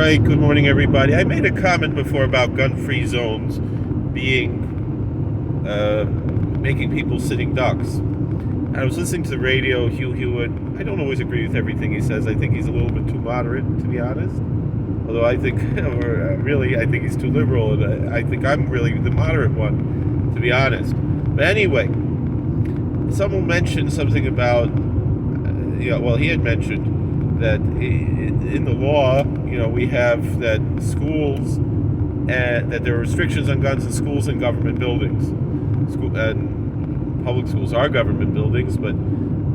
right, good morning, everybody. I made a comment before about gun-free zones being making people sitting ducks. I was listening to the radio, Hugh Hewitt. I don't always agree with everything he says. I think he's a little bit too moderate, to be honest. Although I think, or really, I think he's too liberal, and I think I'm really the moderate one, to be honest. But anyway, someone mentioned something about, he had mentioned that in the law, we have that schools, that there are restrictions on guns in schools and government buildings. And public schools are government buildings, but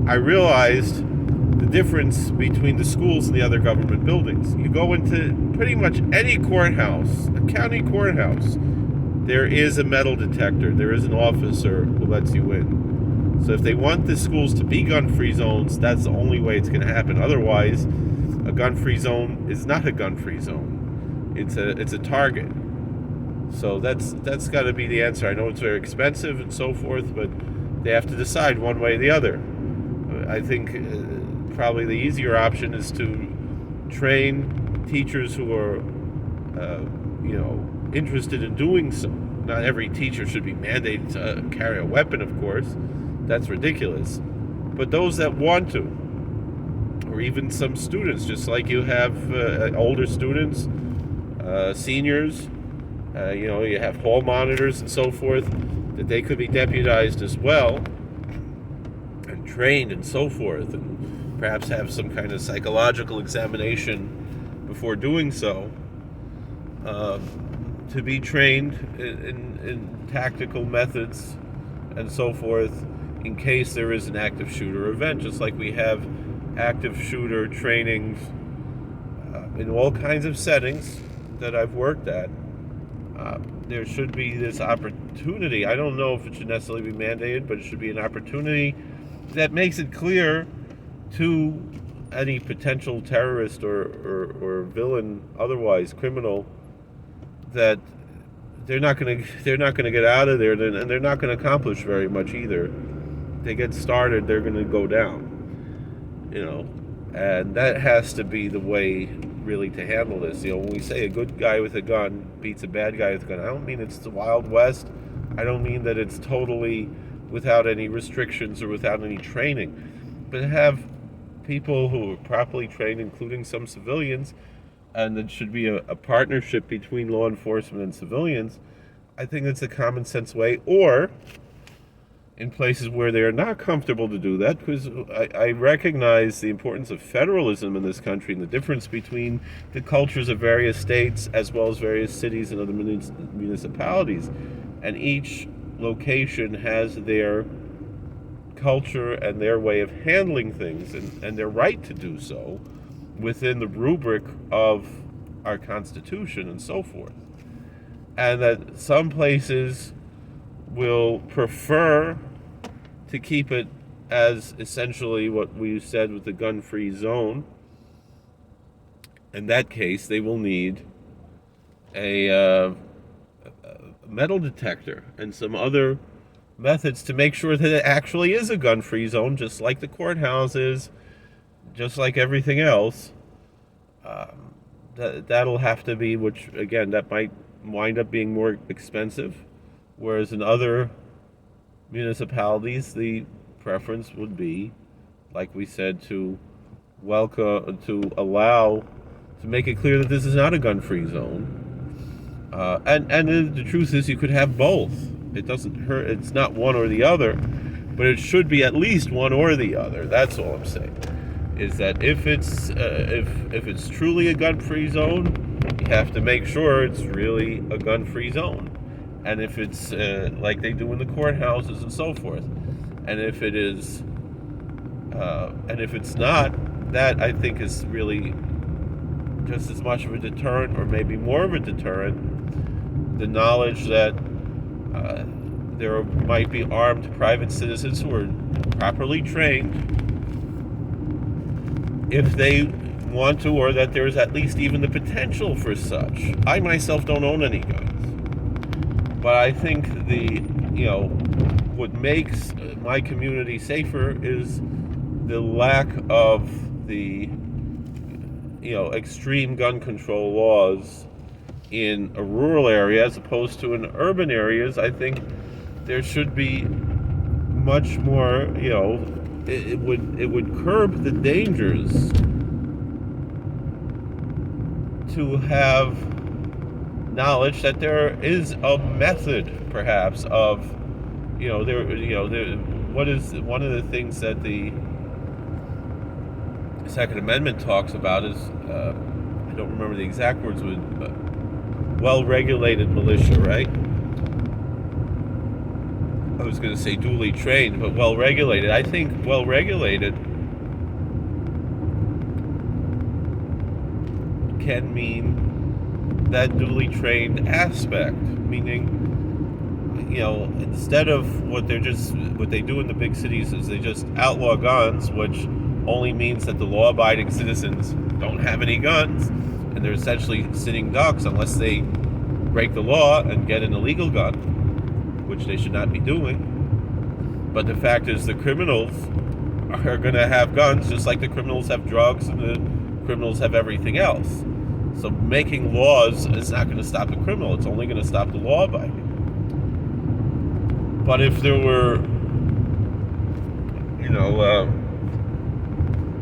I realized the difference between the schools and the other government buildings. You go into pretty much any courthouse, a county courthouse, there is a metal detector. There is an officer who lets you in. So if they want the schools to be gun-free zones, that's the only way it's going to happen. Otherwise, a gun-free zone is not a gun-free zone. It's a target. So that's got to be the answer. I know it's very expensive and so forth, but they have to decide one way or the other. I think probably the easier option is to train teachers who are, interested in doing so. Not every teacher should be mandated to carry a weapon, of course. That's ridiculous. But those that want to, or even some students, just like you have older students, seniors, you have hall monitors and so forth, that they could be deputized as well and trained and so forth, and perhaps have some kind of psychological examination before doing so, to be trained in tactical methods and so forth in case there is an active shooter event, just like we have active shooter trainings in all kinds of settings that I've worked at. There should be this opportunity. I don't know if it should necessarily be mandated, but it should be an opportunity that makes it clear to any potential terrorist or villain, otherwise criminal, that they're not going to get out of there, and they're not going to accomplish very much either. If they get started, they're going to go down. And that has to be the way really to handle this. When we say a good guy with a gun beats a bad guy with a gun, I don't mean it's the Wild West. I don't mean that it's totally without any restrictions or without any training, but have people who are properly trained, including some civilians, and it should be a partnership between law enforcement and civilians. I think it's a common sense way, or in places where they are not comfortable to do that, because I recognize the importance of federalism in this country and the difference between the cultures of various states as well as various cities and other municipalities. And each location has their culture and their way of handling things, and their right to do so within the rubric of our Constitution and so forth. And that some places will prefer to keep it as essentially what we said with the gun-free zone. In that case, they will need a metal detector and some other methods to make sure that it actually is a gun-free zone, just like the courthouse is, just like everything else. That'll have to be, which again, that might wind up being more expensive. Whereas in other municipalities, the preference would be, like we said, to make it clear that this is not a gun-free zone. And the truth is, you could have both. It doesn't hurt. It's not one or the other, but it should be at least one or the other. That's all I'm saying. Is that if it's truly a gun-free zone, you have to make sure it's really a gun-free zone. And if it's like they do in the courthouses and so forth, and if it is, and if it's not, that I think is really just as much of a deterrent, or maybe more of a deterrent. The knowledge that there might be armed private citizens who are properly trained, if they want to, or that there's at least even the potential for such. I myself don't own any guns. But I think what makes my community safer is the lack of the extreme gun control laws in a rural area as opposed to in urban areas. I think there should be much more. It would curb the dangers to have knowledge that there is a method, perhaps, of what is one of the things that the Second Amendment talks about is I don't remember the exact words, but well-regulated militia, right? I was going to say duly trained, but well-regulated. I think well-regulated can mean that duly trained aspect, meaning, instead of what they do in the big cities is they just outlaw guns, which only means that the law-abiding citizens don't have any guns, and they're essentially sitting ducks unless they break the law and get an illegal gun, which they should not be doing. But the fact is, the criminals are going to have guns just like the criminals have drugs and the criminals have everything else. So making laws is not going to stop the criminal. It's only going to stop the law-abiding. But if there were,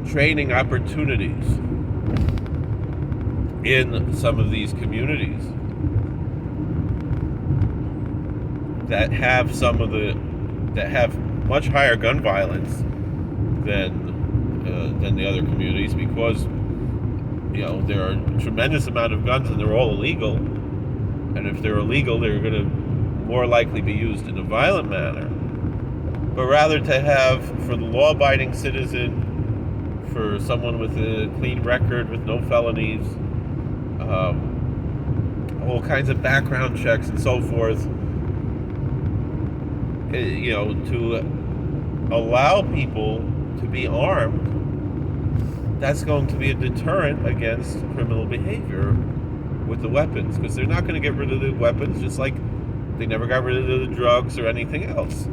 training opportunities in some of these communities that have much higher gun violence than the other communities, because there are a tremendous amount of guns and they're all illegal, and if they're illegal they're going to more likely be used in a violent manner. But rather to have, for the law-abiding citizen, for someone with a clean record with no felonies, all kinds of background checks and so forth, to allow people to be armed, that's going to be a deterrent against criminal behavior with the weapons, because they're not going to get rid of the weapons, just like they never got rid of the drugs or anything else.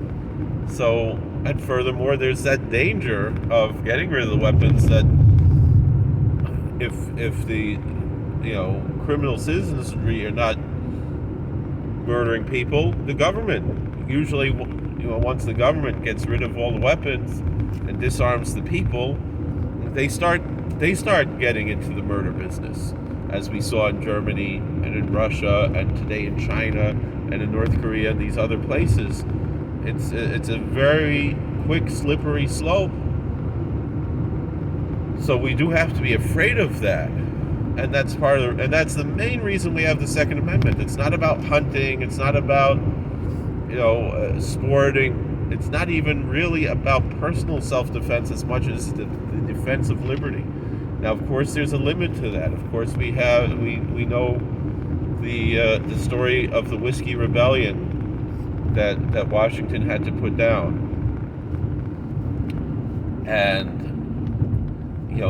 So, and furthermore, there's that danger of getting rid of the weapons, that if the criminal citizenry are not murdering people, the government usually, once the government gets rid of all the weapons and disarms the people, they start getting into the murder business, as we saw in Germany and in Russia and today in China and in North Korea and these other places. It's a very quick, slippery slope. So we do have to be afraid of that, and that's that's the main reason we have the Second Amendment. It's not about hunting. It's not about sporting. It's not even really about personal self-defense as much as the defense of liberty. Now, of course, there's a limit to that. Of course, we know the story of the Whiskey Rebellion that Washington had to put down, and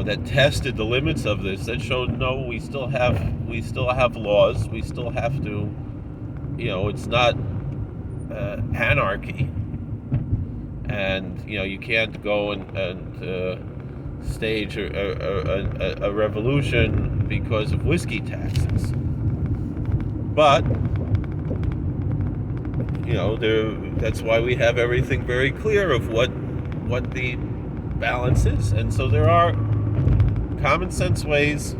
that tested the limits of this. That showed, no, we still have laws. We still have to, it's not anarchy, and you can't go and stage a revolution because of whiskey taxes. But that's why we have everything very clear of what the balance is. And so there are common sense ways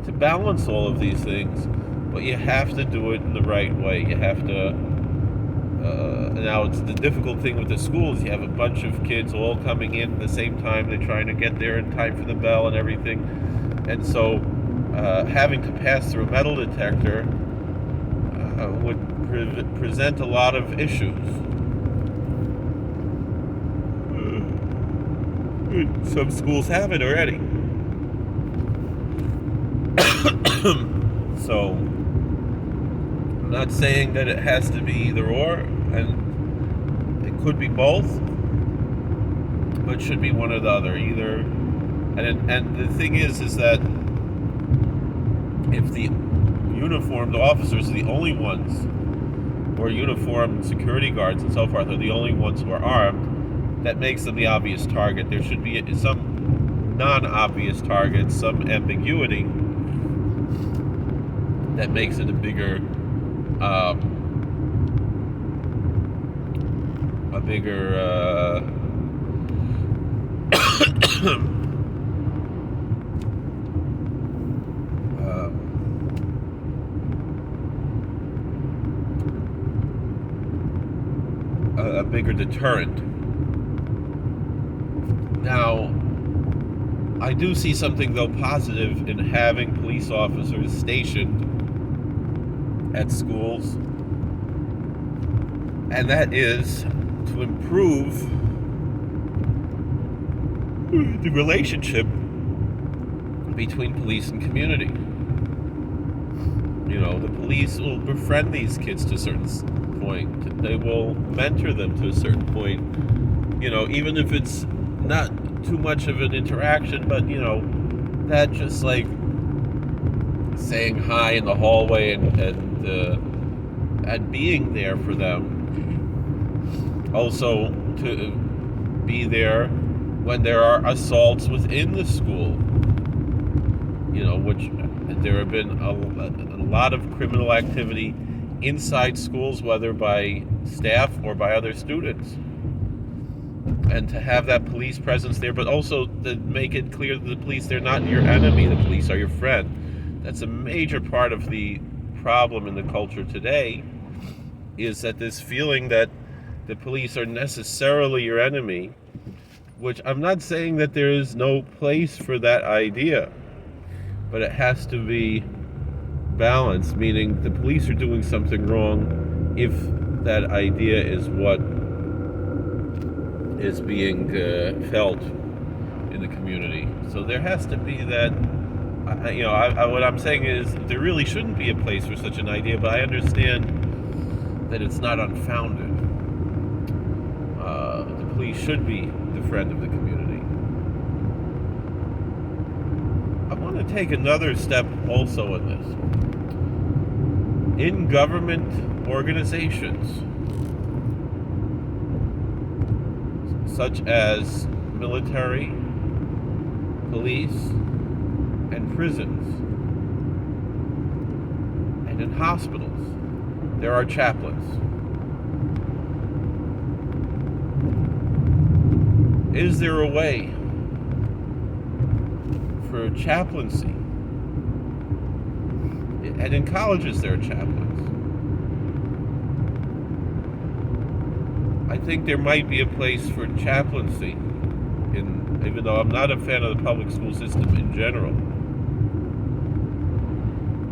to balance all of these things, but you have to do it in the right way. You have to now, it's the difficult thing with the schools. You have a bunch of kids all coming in at the same time. They're trying to get there in time for the bell and everything, and so having to pass through a metal detector would present a lot of issues. Some schools have it already. So, I'm not saying that it has to be either or, and it could be both, but it should be one or the other. Either, and the thing is that if the uniformed officers are the only ones, or uniformed security guards and so forth are the only ones who are armed, that makes them the obvious target. There should be some non-obvious targets, some ambiguity that makes it a bigger a bigger deterrent. Now, I do see something, though, positive in having police officers stationed at schools, and that is to improve the relationship between police and community. You know, the police will befriend these kids to a certain point. They will mentor them to a certain point. You know, even if it's not too much of an interaction, but, you know, that just like saying hi in the hallway and being there for them. Also, to be there when there are assaults within the school, you know, which there have been a lot of criminal activity inside schools, whether by staff or by other students. And to have that police presence there, but also to make it clear to the police they're not your enemy, the police are your friend. That's a major part of the problem in the culture today, is that this feeling that the police are necessarily your enemy, which I'm not saying that there is no place for that idea, but it has to be balanced, meaning the police are doing something wrong if that idea is what is being felt in the community. So there has to be that, you know, what I'm saying is there really shouldn't be a place for such an idea, but I understand that it's not unfounded. The police should be the friend of the community. I want to take another step also in this. In government organizations, such as military, police, and prisons, and in hospitals, there are chaplains. Is there a way for chaplaincy? And in colleges there are chaplains. I think there might be a place for chaplaincy, even though I'm not a fan of the public school system in general.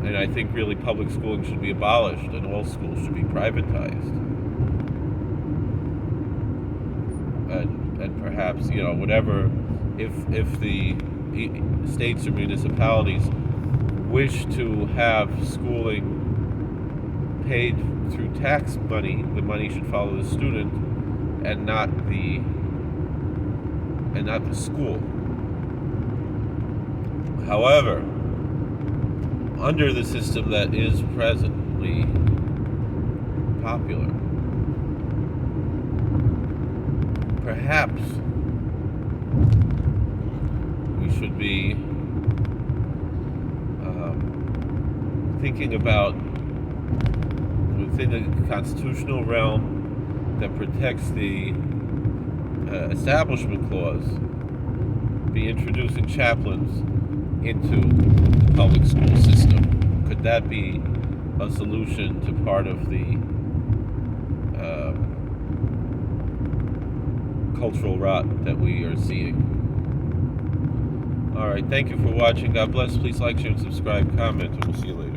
And I think really public schooling should be abolished and all schools should be privatized. And perhaps, you know, whatever, if the states or municipalities wish to have schooling paid through tax money, the money should follow the student and not the school. However, under the system that is presently popular, perhaps we should be thinking about, within the constitutional realm that protects the Establishment Clause, be introducing chaplains into the public school system. Could that be a solution to part of the cultural rot that we are seeing? All right, thank you for watching. God bless. Please like, share, and subscribe, comment, and we'll see you later.